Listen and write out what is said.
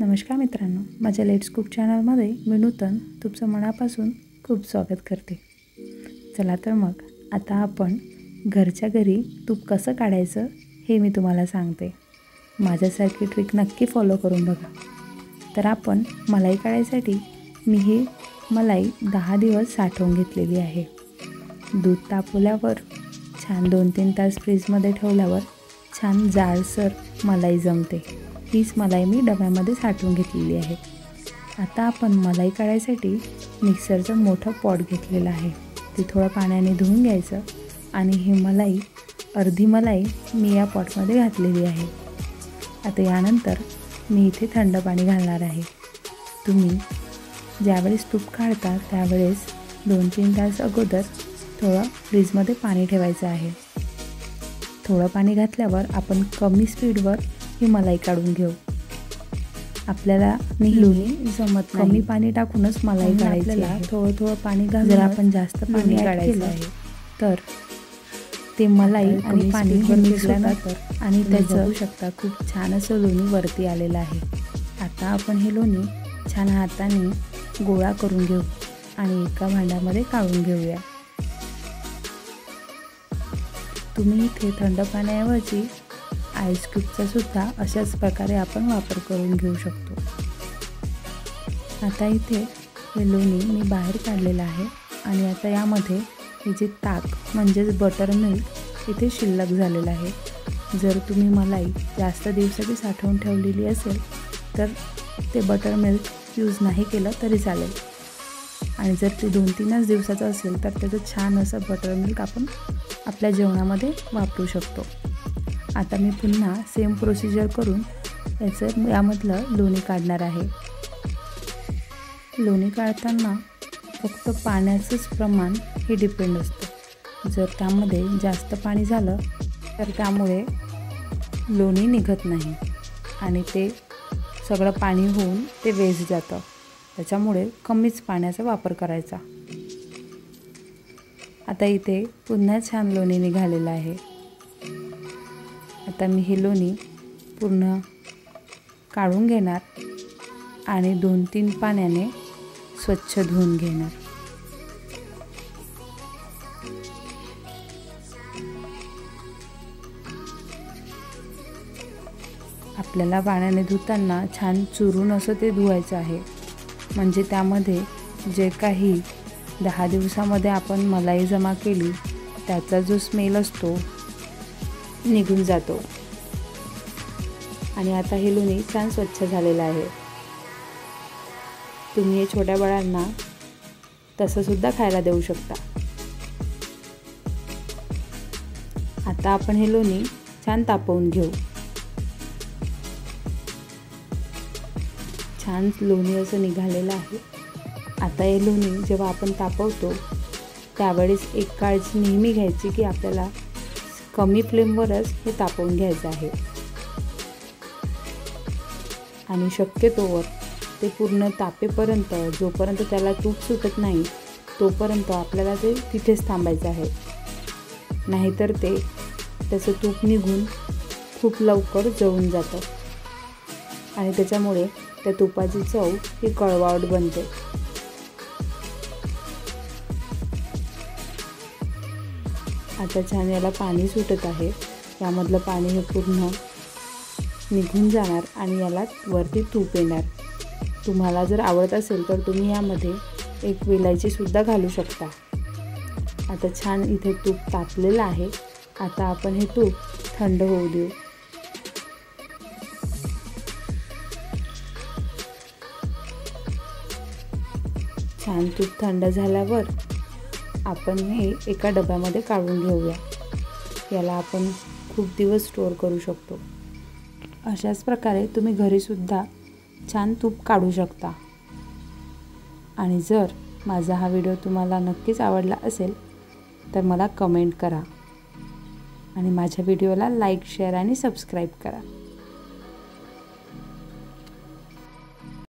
नमस्कार मित्रांनो, माझ्या लेट्स कुक चॅनलमध्ये मी नूतन तुमचं मनापासून खूप स्वागत करते। चला तर मग आता आपण घरच्या घरी तूप कसं काढायचं हे मी तुम्हाला सांगते। माझ्यासारखी ट्रिक नक्की फॉलो करून बघा। तर आपण मलाई काढायसाठी मी ही मलाई 10 दिवस साठवून घेतलेली आहे। दूध तापवल्यावर छान 2-3 तास फ्रीजमध्ये ठेवल्यावर छान जाडसर मलाई जमते। हीच मलाई मी डब्यामध्ये साठवून घेतलेली आहे। आता आपण मलाई काढायसाठी मिक्सरचं मोठं पॉट घेतलेलं आहे। ते थोडं पाण्याने धुवून घ्यायचं आणि ही मलाई अर्धी मलाई मी या पॉटमध्ये घातलेली आहे। आता यानंतर मी इथे थंड पाणी घालणार आहे। तुम्ही ज्यावेळेस तूप काढता त्यावेळेस 2-3 तास अगोदर थोडं फ्रीजमध्ये पाणी ठेवायचं आहे। थोडं पाणी घातल्यावर आपण कमी स्पीडवर ही मलाई काढून घेऊ। आपल्याला नेहमी जमत नाही, कमी पाणी टाकूनच मलाई काढायची आहे। थोडं पाणी घालून जर आपण जास्त पाणी काढायचं आहे तर ते मलाई आणि पाणी मिसळल्यानंतर आणि त्याचं बघू शकता खूप छान असं लोणी वरती आलेलं आहे। आता आपण हे लोणी छान हाताने गोळा करून घेऊ आणि एका भांड्यामध्ये काढून घेऊया। तुम्ही इथे थंड पाण्याऐवजी आईस क्यूबचा सुद्धा अशाच प्रकारे आपण वापर करून घेऊ शकतो। आता इथे हे लोणी मी बाहेर काढलेलं आहे आणि आता यामध्ये हे जे ताक म्हणजेच बटर मिल्क इथे शिल्लक झालेलं आहे। जर तुम्ही मलाई जास्त दिवसाची साठवून ठेवलेली असेल तर ते बटर मिल्क यूज नाही केलं तरी चालेल आणि जर ते 2-3 दिवसाचं असेल तर त्याचं छान असं बटर मिल्क आपण आपल्या जेवणामध्ये वापरू शकतो। आता मी पुन्हा सेम प्रोसिजर करून यामधलं लोणी काढणार आहे। लोणी काढताना फक्त पाण्याचंच प्रमाण हे डिपेंड असतं। जर त्यामध्ये जास्त पाणी झालं तर त्यामुळे लोणी निघत नाही आणि ते सगळं पाणी होऊन ते वेस्ट जातं। त्याच्यामुळे कमीच पाण्याचा वापर करायचा। आता इथे पुन्हा छान लोणी निघालेलं आहे। आता मी हे लोणी पूर्ण काढून घेणार आणि 2-3 पाण्याने स्वच्छ धुवून घेणार। आपल्याला पाण्याने धुताना छान चुरून असं ते धुवायचं आहे, म्हणजे त्यामध्ये जे काही 10 दिवसामध्ये आपण मलाई जमा केली त्याचा जो स्मेल असतो निघून जातो। आणि आता हे लोणी छान स्वच्छ झालेलं आहे। तुम्ही हे छोट्या बाळांना तसं सुद्धा खायला देऊ शकता। आता आपण हे लोणी छान तापवून घेऊ। छान लोणी असं निघालेलं आहे। आता हे लोणी जेव्हा आपण तापवतो त्यावेळेस एक काळजी नेहमी घ्यायची की आपल्याला कमी फ्लेमवरच हे तापवून घ्यायचं आहे आणि शक्यतोवर ते पूर्ण तापेपर्यंत जोपर्यंत त्याला तूप सुटत नाही तोपर्यंत आपल्याला ते तिथेच थांबायचं आहे। नाहीतर ते त्याचं तूप निघून खूप लवकर जळून जातं आणि त्याच्यामुळे त्या तुपाची चव ही कळवाट बनते। आता छान याला पाणी सुटत आहे। यामधलं पाणी हे पूर्ण निघून जाणार आणि याला वरती तूप येणार। तुम्हाला जर आवडत असेल तर तुम्ही यामध्ये एक वेलायची सुद्धा घालू शकता। आता छान इथे तूप तापलेलं आहे। आता आपण हे तूप थंड होऊ देऊ। छान तूप थंड झाल्यावर आपण हे एका डब्यामध्ये काढून घेऊया। याला आपण खूप दिवस स्टोअर करू शकतो। अशाच प्रकारे तुम्ही घरीसुद्धा छान तूप काढू शकता। आणि जर माझा हा व्हिडिओ तुम्हाला नक्कीच आवडला असेल तर मला कमेंट करा आणि माझ्या व्हिडिओला लाईक, शेअर आणि सबस्क्राईब करा।